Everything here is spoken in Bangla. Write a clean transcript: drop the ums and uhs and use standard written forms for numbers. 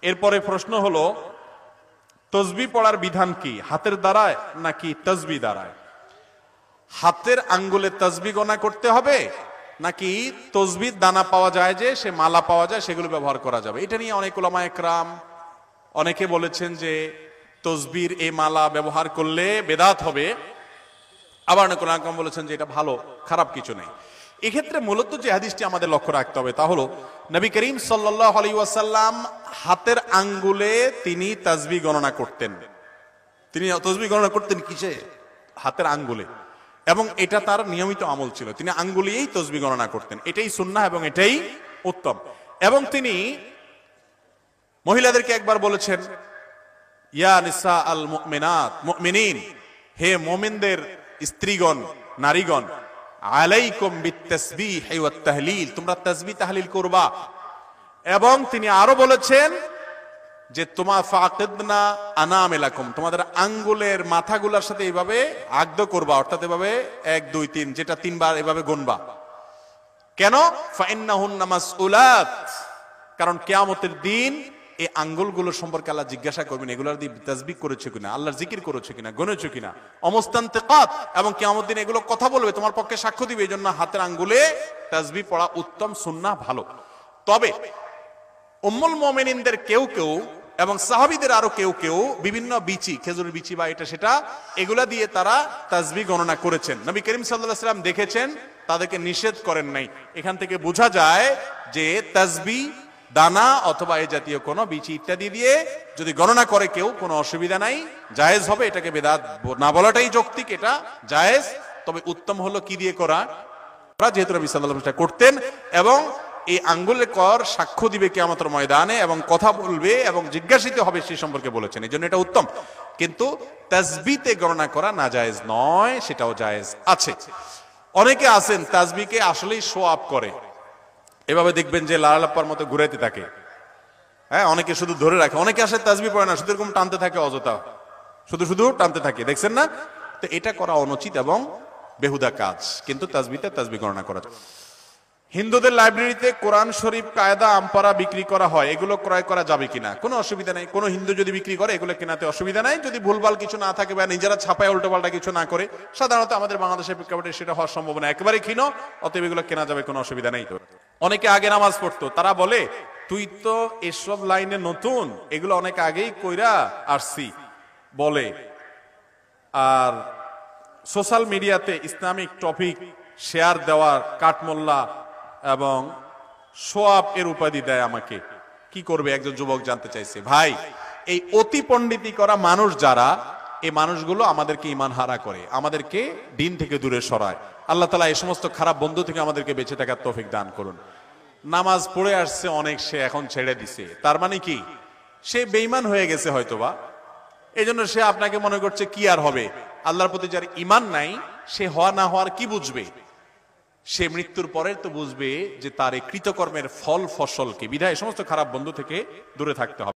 এরপরে প্রশ্ন হলো তসবিহ পড়ার বিধান কি, হাতের দ্বারায় নাকি তসবিহ দ্বারায়? হাতের আঙ্গুলে তসবিহ গণনা করতে হবে নাকি তসবিহ দানা পাওয়া যায় যে সে মালা পাওয়া যায় সেগুলো ব্যবহার করা যাবে? এটা নিয়ে অনেক উলামা একরাম অনেকে বলেছেন যে তসবির এই মালা ব্যবহার করলে বেদাত হবে, আবার অনেক উলামা একরাম বলেছেন যে এটা ভালো, খারাপ কিছু নেই। এক্ষেত্রে মূলত যে হাদিসটি আমাদের লক্ষ্য রাখতে হবে তা হলো নবী করিম সাল্লাল্লাহু আলাইহি ওয়াসাল্লাম হাতের আঙ্গুলে তিনি তাসবিহ গণনা করতেন। তিনি তাসবিহ গণনা করতেন কিসে? হাতের আঙ্গুলে, এবং এটা তার নিয়মিত আমল ছিল। তিনি আঙ্গুলিয়েই তাসবিহ গণনা করতেন, এটাই সুন্নাহ এবং এটাই উত্তম। এবং তিনি মহিলাদেরকে একবার বলেছেন, ইয়া নিসা আল মুমিনাত মুমিনিন, হে মুমিনদের স্ত্রীগণ নারীগণ, আলাইকুম বিত্তাসবিহ ওয়াত তাহলিল, তোমরা তাসবিহ তাহলিল করবা। এবং তিনি আরো বলেছেন যে তোমা ফাকিদনা আনামিলাকুম, তোমাদের আঙ্গুলের মাথাগুলোর সাথে এইভাবে আগদ করবা, অর্থাৎ এভাবে 1 2 3 যেটা 3 বার এভাবে গুনবা। কেন? ফাইন্নাহুন্না মাসউলাত, কারণ কিয়ামতের দিন এই আঙ্গুলগুলো সম্পর্কে আল্লাহ জিজ্ঞাসা করবেন, এগুলোর দিয়ে তাসবিহ করেছো কিনা, আল্লাহর জিকির করেছো কিনা, গুনেছো কিনা, অমস্তান্তিকাত, এবং কিয়ামতের দিন এগুলো কথা বলবে, তোমার পক্ষে সাক্ষ্য দিবে। এজন্য হাতের আঙ্গুলে তাসবিহ পড়া উত্তম, সুন্নাহ, ভালো। তবে উম্মুল মুমিনিনদের কেউ কেউ এবং সাহাবীদের আরো কেউ কেউ বিভিন্ন বিচি, খেজুরের বিচি বা এটা সেটা, এগুলা দিয়ে তারা তাসবিহ গণনা করেছেন। নবী করিম সাল্লাল্লাহু আলাইহি ওয়াসাল্লাম দেখেছেন, তাদেরকে নিষেধ করেন নাই। এখান থেকে বোঝা যায় যে তাসবিহ দানা অথবা এই জাতীয় কোনো বিচি ইত্যাদি দিয়ে যদি গণনা করে কেউ, কোনো অসুবিধা নাই, জায়েজ হবে। এটাকে বেদাত না বলাটাই যৌক্তিক, এটা জায়েজ। তবে উত্তম হলো কি দিয়ে করা, যেহেতু নবী সাল্লাল্লাহু আলাইহি ওয়াসাল্লাম করতেন, এবং এই আঙ্গুলের কর সাক্ষ্য দিবে কিয়ামতের ময়দানে এবং কথা বলবে এবং জিজ্ঞাসিত হবে সেই সম্পর্কে বলেছেন, এই জন্য এটা উত্তম। কিন্তু তাসবিহতে গণনা করা নাজায়েজ নয়, সেটাও জায়েজ আছে। অনেকে আছেন তাসবিহকে আসলেই শো আপ করে, এভাবে দেখবেন যে লালাপ্পার মতো ঘুরাইতে থাকে। হ্যাঁ, অনেকে শুধু ধরে রাখে, অনেকে আসে তাসবিহ পড়ে না, শুধু এরকম টানতে থাকে, অযথা শুধু শুধু টানতে থাকে, দেখছেন না? তো এটা করা অনুচিত এবং বেহুদা কাজ। কিন্তু তাসবিহতে তাসবিহ গণনা করা। হিন্দুদের লাইব্রেরিতে কোরআন শরীফ, কায়দা, আমপারা বিক্রি করা হয়, এগুলো ক্রয় করা যাবে কিনা? কোনো অসুবিধা নেই। কোনো হিন্দু যদি বিক্রি করে এগুলো কেনাতে অসুবিধা নাই, যদি ভুলভাল কিছু না থাকে বা নিজেরা ছাপায় উল্টোপাল্টা কিছু না করে। সাধারণত আমাদের বাংলাদেশের প্রেক্ষাপটে সেটা হওয়ার সম্ভাবনা একেবারে ক্ষীণ, অতএব এগুলো কেনা যাবে, কোনো অসুবিধা নেই। তো অনেকে আগে নামাজ পড়তো, তারা বলে তুই তো এসব লাইনে নতুন, এগুলো অনেক আগেই কইরা আসছি বলে। আর সোশ্যাল মিডিয়াতে ইসলামিক টপিক শেয়ার দেওয়ার কাঠমোল্লা এবং সোয়াব এর উপাধি দেয় আমাকে, কি করবে? একজন যুবক জানতে চাইছে। ভাই, এই অতি পণ্ডিতি করা মানুষ যারা, এই মানুষগুলো আমাদেরকে ঈমান হারা করে, আমাদেরকে দিন থেকে দূরে সরায়। আল্লাহ তাআলা এই সমস্ত খারাপ বন্ধু থেকে আমাদেরকে বেঁচে থাকার তৌফিক দান করুন। নামাজ পড়ে আসছে অনেক, সে এখন ছেড়ে দিছে, তার মানে কি? সে বেঈমান হয়ে গেছে হয়তোবা। এই জন্য সে আপনাকে মনে করছে কি আর হবে। আল্লাহর প্রতি যার ঈমান নাই, সে হওয়া না হওয়ার কি বুঝবে? সে মৃত্যুর পরে তো বুঝবে যে তার এই কৃতকর্মের ফল ফসল কি। বিধায় সমস্ত খারাপ বন্ধু থেকে দূরে থাকতে হবে।